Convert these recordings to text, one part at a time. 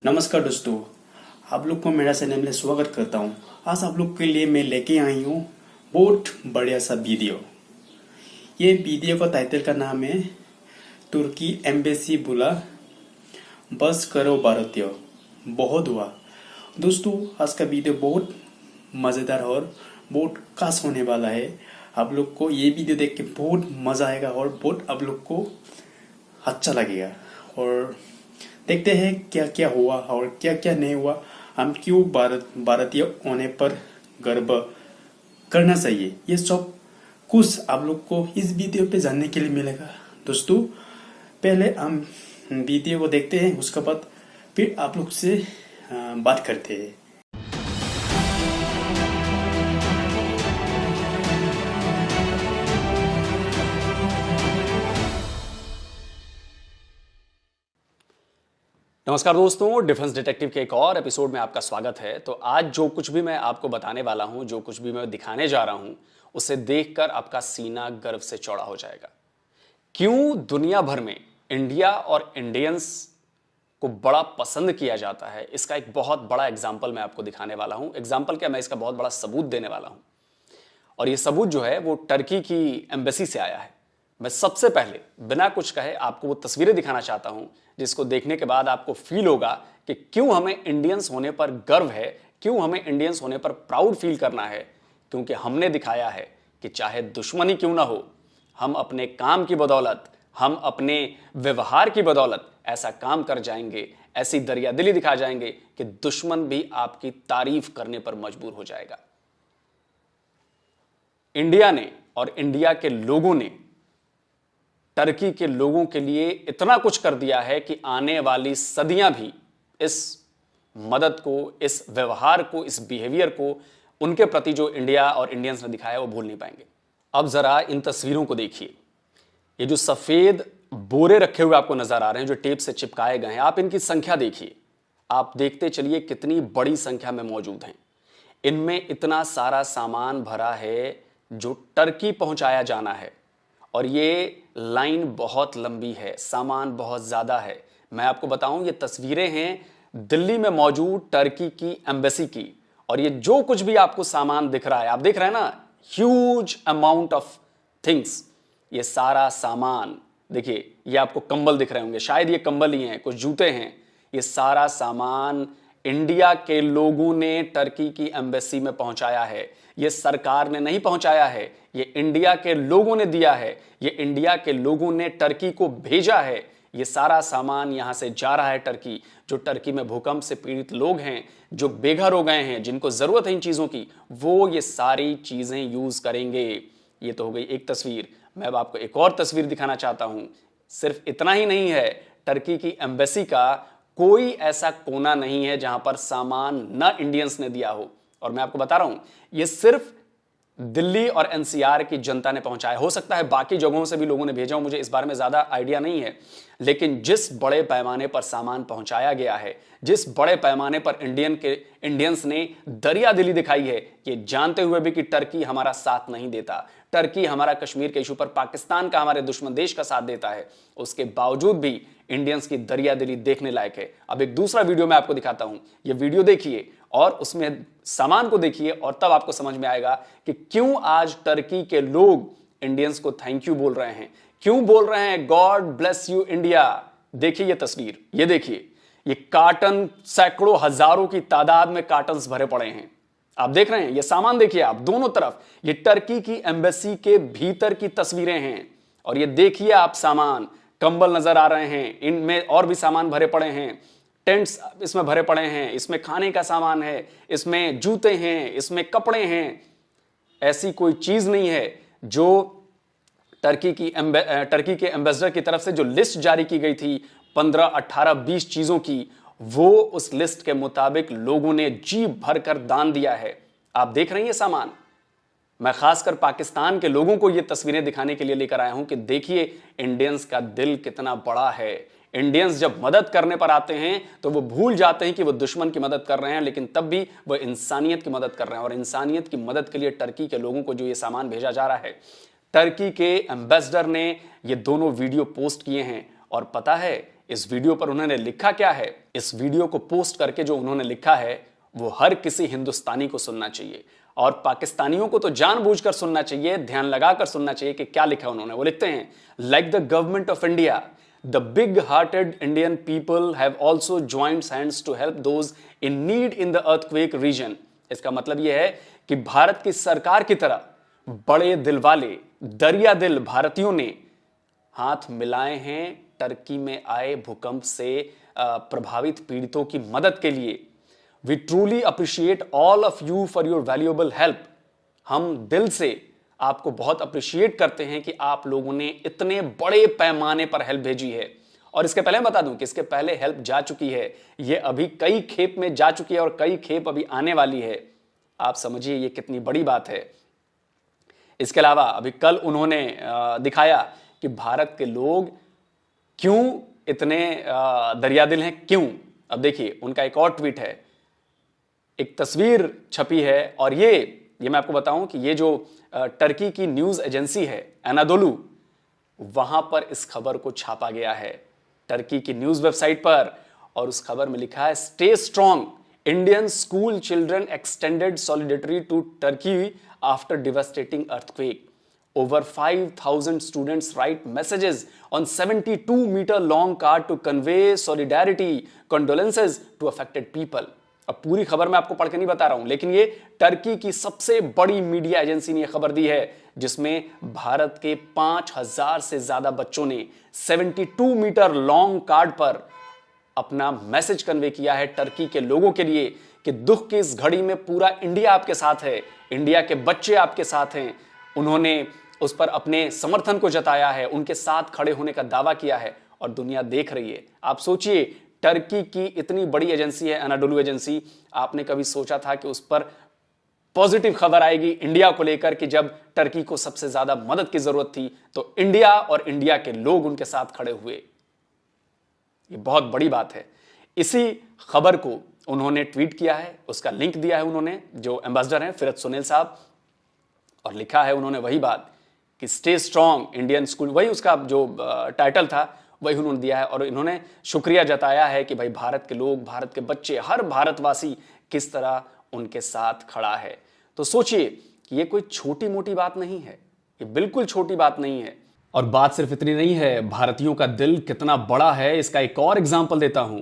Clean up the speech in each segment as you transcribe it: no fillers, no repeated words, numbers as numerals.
नमस्कार दोस्तों, आप लोग को मेरा चैनल में स्वागत करता हूँ। आज आप लोग के लिए मैं लेके आई हूँ बहुत बढ़िया सा वीडियो। ये वीडियो का टाइटल का नाम है तुर्की एम्बेसी बोला बस करो भारतीय। बहुत हुआ दोस्तों, आज का वीडियो बहुत मज़ेदार और बहुत खास होने वाला है। आप लोग को ये वीडियो देख के बहुत मज़ा आएगा और बहुत आप लोग को अच्छा लगेगा। और देखते हैं क्या क्या हुआ और क्या क्या नहीं हुआ। हम क्यों भारतीय होने पर गर्व करना चाहिए, ये सब कुछ आप लोग को इस वीडियो पे जानने के लिए मिलेगा। दोस्तों, पहले हम वीडियो को देखते हैं, उसके बाद फिर आप लोग से बात करते हैं। नमस्कार दोस्तों, डिफेंस डिटेक्टिव के एक और एपिसोड में आपका स्वागत है। तो आज जो कुछ भी मैं आपको बताने वाला हूं, जो कुछ भी मैं दिखाने जा रहा हूं, उसे देखकर आपका सीना गर्व से चौड़ा हो जाएगा। क्यों दुनिया भर में इंडिया और इंडियंस को बड़ा पसंद किया जाता है, इसका एक बहुत बड़ा एग्जाम्पल मैं आपको दिखाने वाला हूं। एग्जाम्पल क्या, मैं इसका बहुत बड़ा सबूत देने वाला हूं। और ये सबूत जो है वो टर्की की एम्बेसी से आया है। मैं सबसे पहले बिना कुछ कहे आपको वो तस्वीरें दिखाना चाहता हूं, जिसको देखने के बाद आपको फील होगा कि क्यों हमें इंडियंस होने पर गर्व है, क्यों हमें इंडियंस होने पर प्राउड फील करना है। क्योंकि हमने दिखाया है कि चाहे दुश्मनी क्यों ना हो, हम अपने काम की बदौलत, हम अपने व्यवहार की बदौलत ऐसा काम कर जाएंगे, ऐसी दरियादिली दिखा जाएंगे कि दुश्मन भी आपकी तारीफ करने पर मजबूर हो जाएगा। इंडिया ने और इंडिया के लोगों ने टर्की के लोगों के लिए इतना कुछ कर दिया है कि आने वाली सदियां भी इस मदद को, इस व्यवहार को, इस बिहेवियर को, उनके प्रति जो इंडिया और इंडियंस ने दिखाया है वो भूल नहीं पाएंगे। अब जरा इन तस्वीरों को देखिए। ये जो सफेद बोरे रखे हुए आपको नजर आ रहे हैं, जो टेप से चिपकाए गए हैं, आप इनकी संख्या देखिए। आप देखते चलिए कितनी बड़ी संख्या में मौजूद हैं। इनमें इतना सारा सामान भरा है जो टर्की पहुंचाया जाना है। और ये लाइन बहुत लंबी है, सामान बहुत ज्यादा है। मैं आपको बताऊं, ये तस्वीरें हैं दिल्ली में मौजूद टर्की की एम्बेसी की। और ये जो कुछ भी आपको सामान दिख रहा है, आप देख रहे हैं ना, ह्यूज अमाउंट ऑफ थिंग्स। ये सारा सामान देखिए, ये आपको कंबल दिख रहे होंगे, शायद ये कंबल ही हैं, कुछ जूते हैं। ये सारा सामान इंडिया के लोगों ने टर्की की एम्बेसी में पहुंचाया है। ये सरकार ने नहीं पहुंचाया है, ये इंडिया के लोगों ने दिया है, ये इंडिया के लोगों ने टर्की को भेजा है। ये सारा सामान यहां से जा रहा है टर्की। जो टर्की में भूकंप से पीड़ित लोग हैं, जो बेघर हो गए हैं, जिनको जरूरत है इन चीजों की, वो ये सारी चीजें यूज करेंगे। ये तो हो गई एक तस्वीर। मैं अब आपको एक और तस्वीर दिखाना चाहता हूं। सिर्फ इतना ही नहीं है, टर्की की एम्बेसी का कोई ऐसा कोना नहीं है जहां पर सामान न इंडियंस ने दिया हो। और मैं आपको बता रहा हूं, ये सिर्फ दिल्ली और एनसीआर की जनता ने पहुंचाया। हो सकता है बाकी जगहों से भी लोगों ने भेजा हो, मुझे इस बारे में ज्यादा आइडिया नहीं है। लेकिन जिस बड़े पैमाने पर सामान पहुंचाया गया है, जिस बड़े पैमाने पर इंडियंस ने दरियादिली दिखाई है, ये जानते हुए भी कि टर्की हमारा साथ नहीं देता, टर्की हमारा कश्मीर के इशू पर पाकिस्तान का, हमारे दुश्मन देश का साथ देता है, उसके बावजूद भी इंडियंस की दरियादिली देखने लायक है। अब एक दूसरा वीडियो मैं आपको दिखाता हूं। ये वीडियो देखिए और उसमें सामान को देखिए, और तब आपको समझ में आएगा कि क्यों आज टर्की के लोग इंडियंस को थैंक यू बोल रहे हैं, क्यों बोल रहे हैं गॉड ब्लेस यू इंडिया। देखिए ये तस्वीर, ये देखिए, ये कार्टन, सैकड़ों हजारों की तादाद में कार्टन्स भरे पड़े हैं। आप देख रहे हैं ये सामान, देखिए आप दोनों तरफ। ये टर्की की एम्बेसी के भीतर की तस्वीरें हैं। और ये देखिए आप सामान, कंबल नजर आ रहे हैं, इनमें और भी सामान भरे पड़े हैं, टेंट्स इसमें भरे पड़े हैं, इसमें खाने का सामान है, इसमें जूते हैं, इसमें कपड़े हैं। ऐसी कोई चीज नहीं है जो टर्की के एम्बेसडर की तरफ से जो लिस्ट जारी की गई थी 15, 18, 20 चीजों की, वो उस लिस्ट के मुताबिक लोगों ने जी भरकर दान दिया है। आप देख रहे हैं ये सामान। मैं खासकर पाकिस्तान के लोगों को ये तस्वीरें दिखाने के लिए लेकर आया हूं कि देखिए इंडियंस का दिल कितना बड़ा है। इंडियंस जब मदद करने पर आते हैं तो वो भूल जाते हैं कि वो दुश्मन की मदद कर रहे हैं, लेकिन तब भी वो इंसानियत की मदद कर रहे हैं। और इंसानियत की मदद के लिए टर्की के लोगों को जो ये सामान भेजा जा रहा है, टर्की के एम्बेसडर ने ये दोनों वीडियो पोस्ट किए हैं। और पता है, इस वीडियो पर उन्होंने लिखा क्या है, इस वीडियो को पोस्ट करके जो उन्होंने लिखा है वो हर किसी हिंदुस्तानी को सुनना चाहिए और पाकिस्तानियों को तो जानबूझकर सुनना चाहिए, ध्यान लगाकर सुनना चाहिए कि क्या लिखा है उन्होंने। वो लिखते हैं, like the government of India, the big hearted Indian people have also joined hands to help those in need in the earthquake region. इसका मतलब यह है कि भारत की सरकार की तरह बड़े दिल वाले, दरिया दिल भारतीयों ने हाथ मिलाए हैं टर्की में आए भूकंप से प्रभावित पीड़ितों की मदद के लिए। We truly appreciate all of you for your valuable help. हम दिल से आपको बहुत अप्रिशिएट करते हैं कि आप लोगों ने इतने बड़े पैमाने पर हेल्प भेजी है। और इसके पहले बता दूं कि इसके पहले हेल्प जा चुकी है, यह अभी कई खेप में जा चुकी है और कई खेप अभी आने वाली है। आप समझिए ये कितनी बड़ी बात है। इसके अलावा अभी कल उन्होंने दिखाया कि भारत के लोग क्यों इतने दरियादिल हैं, क्यों। अब देखिए उनका एक और ट्वीट है, एक तस्वीर छपी है और ये मैं आपको बताऊं कि ये जो टर्की की न्यूज एजेंसी है एनादोलू, वहां पर इस खबर को छापा गया है टर्की की न्यूज वेबसाइट पर। और उस खबर में लिखा है, stay strong, Indian school children extended solidarity to Turkey after devastating earthquake. Over 5,000 students write messages on 72-meter long card to convey solidarity, condolences to affected people. अब पूरी खबर मैं आपको पढ़ के नहीं बता रहा हूं, लेकिन ये टर्की की सबसे बड़ी मीडिया एजेंसी ने यह खबर दी है, जिसमें भारत के 5,000 से ज्यादा बच्चों ने 72 मीटर लॉन्ग कार्ड पर अपना मैसेज कन्वे किया है टर्की के लोगों के लिए कि दुख की इस घड़ी में पूरा इंडिया आपके साथ है, इंडिया के बच्चे आपके साथ हैं। उन्होंने उस पर अपने समर्थन को जताया है, उनके साथ खड़े होने का दावा किया है और दुनिया देख रही है। आप सोचिए, टर्की की इतनी बड़ी एजेंसी है एनाडोलू एजेंसी, आपने कभी सोचा था कि उस पर पॉजिटिव खबर आएगी इंडिया को लेकर कि जब टर्की को सबसे ज्यादा मदद की जरूरत थी तो इंडिया और इंडिया के लोग उनके साथ खड़े हुए। ये बहुत बड़ी बात है। इसी खबर को उन्होंने ट्वीट किया है, उसका लिंक दिया है उन्होंने, जो एम्बेसडर हैं फिरत सुनील साहब, और लिखा है उन्होंने वही बात कि स्टे स्ट्रॉन्ग इंडियन स्कूल, वही उसका जो टाइटल था वही उन्होंने दिया है। और इन्होंने शुक्रिया जताया है कि भाई भारत के लोग, भारत के बच्चे, हर भारतवासी किस तरह उनके साथ खड़ा है। तो सोचिए कि ये कोई छोटी मोटी बात नहीं है, ये बिल्कुल छोटी बात नहीं है। और बात सिर्फ इतनी नहीं है, भारतीयों का दिल कितना बड़ा है इसका एक और एग्जाम्पल देता हूं।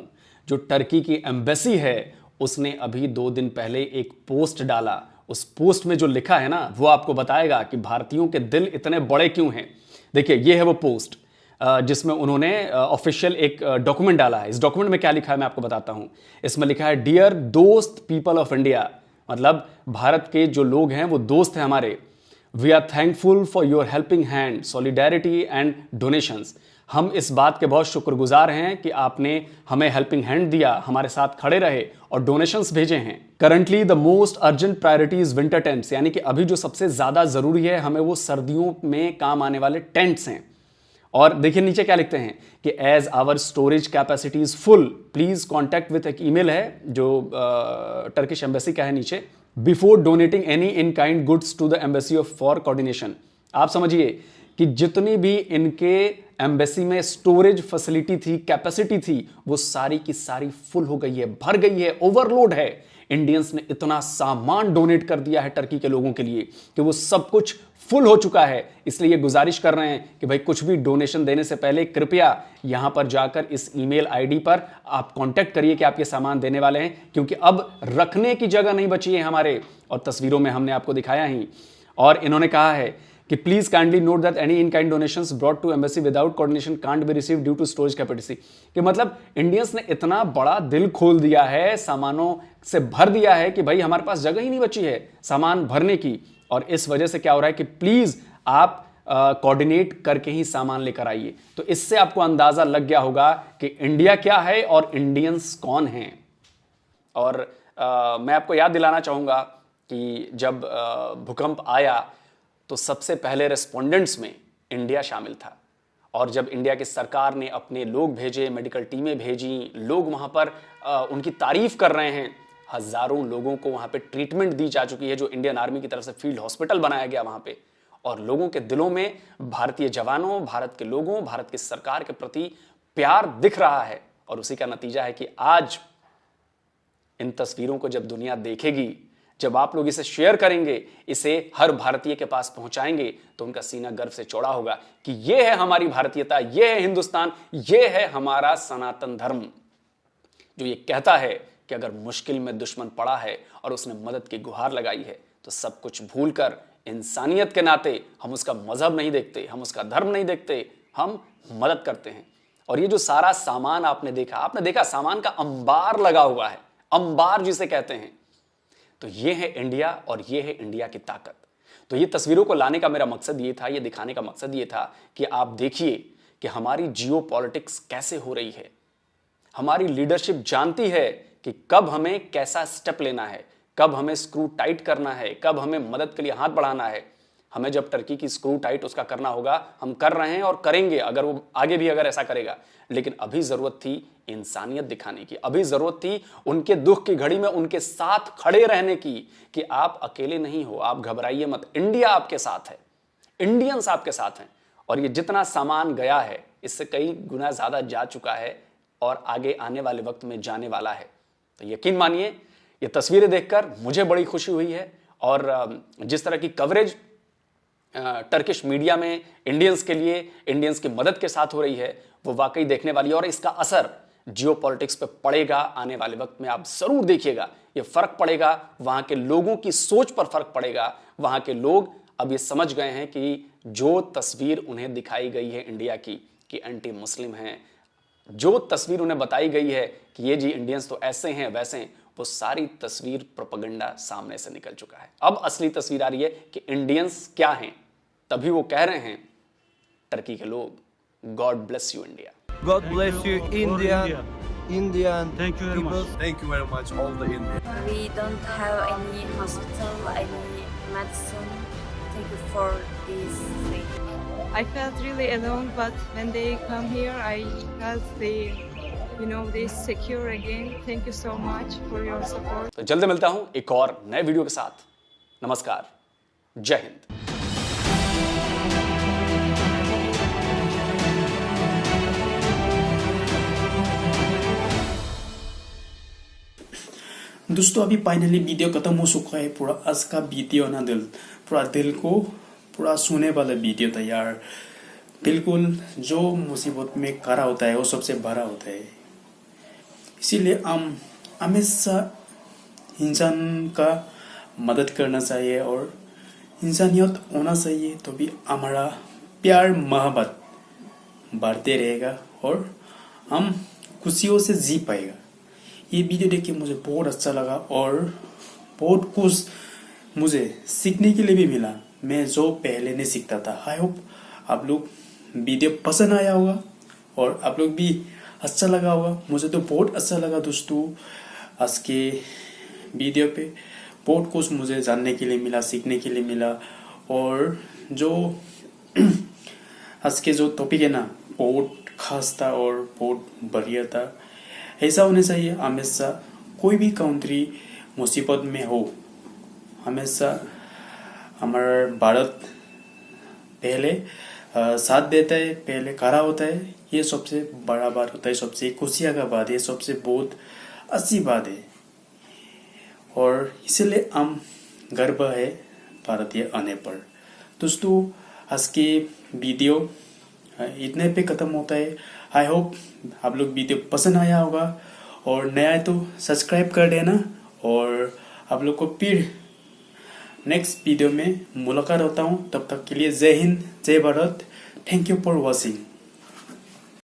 जो टर्की की एम्बेसी है उसने अभी 2 दिन पहले एक पोस्ट डाला। उस पोस्ट में जो लिखा है ना, वो आपको बताएगा कि भारतीयों के दिल इतने बड़े क्यों हैं। देखिए ये है वो पोस्ट जिसमें उन्होंने ऑफिशियल एक डॉक्यूमेंट डाला है। इस डॉक्यूमेंट में क्या लिखा है मैं आपको बताता हूं। इसमें लिखा है, डियर दोस्त पीपल ऑफ इंडिया, मतलब भारत के जो लोग हैं वो दोस्त हैं हमारे। We are thankful for your helping hand, solidarity and donations. हम इस बात के बहुत शुक्रगुजार हैं कि आपने हमें हेल्पिंग हैंड दिया, हमारे साथ खड़े रहे और डोनेशंस भेजे हैं। Currently the most urgent priority is winter tents, यानी कि अभी जो सबसे ज्यादा जरूरी है हमें वो सर्दियों में काम आने वाले टेंट्स हैं। और देखिए नीचे क्या लिखते हैं कि as our storage capacity is full please contact with, एक ईमेल है जो टर्किश एम्बेसी का है नीचे, before donating any in kind goods to the embassy of for coordination. आप समझिए कि जितनी भी इनके एम्बेसी में स्टोरेज फैसिलिटी थी, कैपेसिटी थी, वो सारी की सारी फुल हो गई है, भर गई है, ओवरलोड है। इंडियंस ने इतना सामान डोनेट कर दिया है टर्की के लोगों के लिए कि वो सब कुछ फुल हो चुका है। इसलिए ये गुजारिश कर रहे हैं कि भाई कुछ भी डोनेशन देने से पहले कृपया यहां पर जाकर इस ईमेल आईडी पर आप कांटेक्ट करिए कि आप ये सामान देने वाले हैं, क्योंकि अब रखने की जगह नहीं बची है हमारे। और तस्वीरों में हमने आपको दिखाया ही। और इन्होंने कहा है कि please kindly note that any in kind donations brought to embassy without coordination can't be received due to storage capacity. कि मतलब इंडियंस ने इतना बड़ा दिल खोल दिया है, सामानों से भर दिया है कि भाई हमारे पास जगह ही नहीं बची है सामान भरने की। और इस वजह से क्या हो रहा है कि प्लीज आप कोऑर्डिनेट करके ही सामान लेकर आइए। तो इससे आपको अंदाजा लग गया होगा कि इंडिया क्या है और इंडियंस कौन हैं। और मैं आपको याद दिलाना चाहूंगा कि जब भूकंप आया तो सबसे पहले रेस्पोंडेंट्स में इंडिया शामिल था। और जब इंडिया की सरकार ने अपने लोग भेजे, मेडिकल टीमें भेजी, लोग वहां पर उनकी तारीफ कर रहे हैं। हजारों लोगों को वहां पे ट्रीटमेंट दी जा चुकी है, जो इंडियन आर्मी की तरफ से फील्ड हॉस्पिटल बनाया गया वहां पे। और लोगों के दिलों में भारतीय जवानों, भारत के लोगों, भारत की सरकार के प्रति प्यार दिख रहा है और उसी का नतीजा है कि आज इन तस्वीरों को जब दुनिया देखेगी, जब आप लोग इसे शेयर करेंगे, इसे हर भारतीय के पास पहुंचाएंगे, तो उनका सीना गर्व से चौड़ा होगा कि यह है हमारी भारतीयता, यह है हिंदुस्तान, यह है हमारा सनातन धर्म, जो ये कहता है कि अगर मुश्किल में दुश्मन पड़ा है और उसने मदद की गुहार लगाई है तो सब कुछ भूलकर इंसानियत के नाते हम उसका मजहब नहीं देखते, हम उसका धर्म नहीं देखते, हम मदद करते हैं। और ये जो सारा सामान आपने देखा सामान का अंबार लगा हुआ है, अंबार जिसे कहते हैं। तो ये है इंडिया और ये है इंडिया की ताकत। तो ये तस्वीरों को लाने का मेरा मकसद ये था, ये दिखाने का मकसद ये था कि आप देखिए कि हमारी जियो पॉलिटिक्स कैसे हो रही है। हमारी लीडरशिप जानती है कि कब हमें कैसा स्टेप लेना है, कब हमें स्क्रू टाइट करना है, कब हमें मदद के लिए हाथ बढ़ाना है। हमें जब टर्की की स्क्रू टाइट उसका करना होगा, हम कर रहे हैं और करेंगे, अगर वो आगे भी अगर ऐसा करेगा। लेकिन अभी जरूरत थी इंसानियत दिखाने की, अभी जरूरत थी उनके दुख की घड़ी में उनके साथ खड़े रहने की, कि आप अकेले नहीं हो, आप घबराइए मत, इंडिया आपके साथ है, इंडियंस आपके साथ हैं। और ये जितना सामान गया है इससे कई गुना ज्यादा जा चुका है और आगे आने वाले वक्त में जाने वाला है। तो यकीन मानिए ये तस्वीरें देखकर मुझे बड़ी खुशी हुई है। और जिस तरह की कवरेज टर्किश मीडिया में इंडियंस के लिए, इंडियंस की मदद के साथ हो रही है, वो वाकई देखने वाली है। और इसका असर जियो पॉलिटिक्स पे पड़ेगा आने वाले वक्त में, आप जरूर देखिएगा। ये फर्क पड़ेगा, वहां के लोगों की सोच पर फर्क पड़ेगा। वहां के लोग अब ये समझ गए हैं कि जो तस्वीर उन्हें दिखाई गई है इंडिया की कि एंटी मुस्लिम हैं, जो तस्वीर उन्हें बताई गई है कि ये जी इंडियंस तो ऐसे हैं वैसे हैं, वो सारी तस्वीर प्रोपेगेंडा सामने से निकल चुका है। अब असली तस्वीर आ रही है कि इंडियंस क्या हैं। तभी वो कह रहे हैं टर्की के लोग, God bless you India. God bless you, Indian Thank you very people. much. Thank you very much, all the Indians. We don't have any hospital, any medicine. Thank you for this thing. I felt really alone, but when they come here, I felt they secure again. Thank you so much for your support. तो जल्द मिलता हूं एक और नए video के साथ। नमस्कार, जय हिंद। दोस्तों अभी फाइनली वीडियो खत्म हो चुका है। पूरा आज का वीडियो ना पूरा दिल को पूरा सोने वाला वीडियो था यार। बिल्कुल जो मुसीबत में खड़ा होता है वो सबसे बड़ा होता है। इसीलिए हम हमेशा इंसान का मदद करना चाहिए और इंसानियत होना चाहिए, तो भी हमारा प्यार मोहब्बत बढ़ते रहेगा और हम खुशियों से जी पाएगा। ये वीडियो देख के मुझे बहुत अच्छा लगा और बहुत कुछ मुझे सीखने के लिए भी मिला, मैं जो पहले नहीं सीखता था। आई होप आप लोग वीडियो पसंद आया होगा और आप लोग भी अच्छा लगा होगा। मुझे तो बहुत अच्छा लगा दोस्तों, आज के वीडियो पे बहुत कुछ मुझे जानने के लिए मिला, सीखने के लिए मिला। और जो आज के जो टॉपिक है ना बहुत खास था और बहुत बढ़िया था। ऐसा होना चाहिए हमेशा, कोई भी कंट्री मुसीबत में हो, हमेशा हमारा भारत पहले साथ देता है, पहले खड़ा होता है। ये सबसे बड़ा बात होता है, सबसे खुशियाँ का बात है, सबसे बहुत अच्छी बात है। और इसलिए हम गर्व है भारतीय आने पर। दोस्तों आज के वीडियो इतने पे खत्म होता है। आई होप आप लोग वीडियो पसंद आया होगा और नया है तो सब्सक्राइब कर देना। और आप लोग को फिर नेक्स्ट वीडियो में मुलाकात होता हूँ। तब तक के लिए जय हिंद, जय Bharat. Thank you for watching.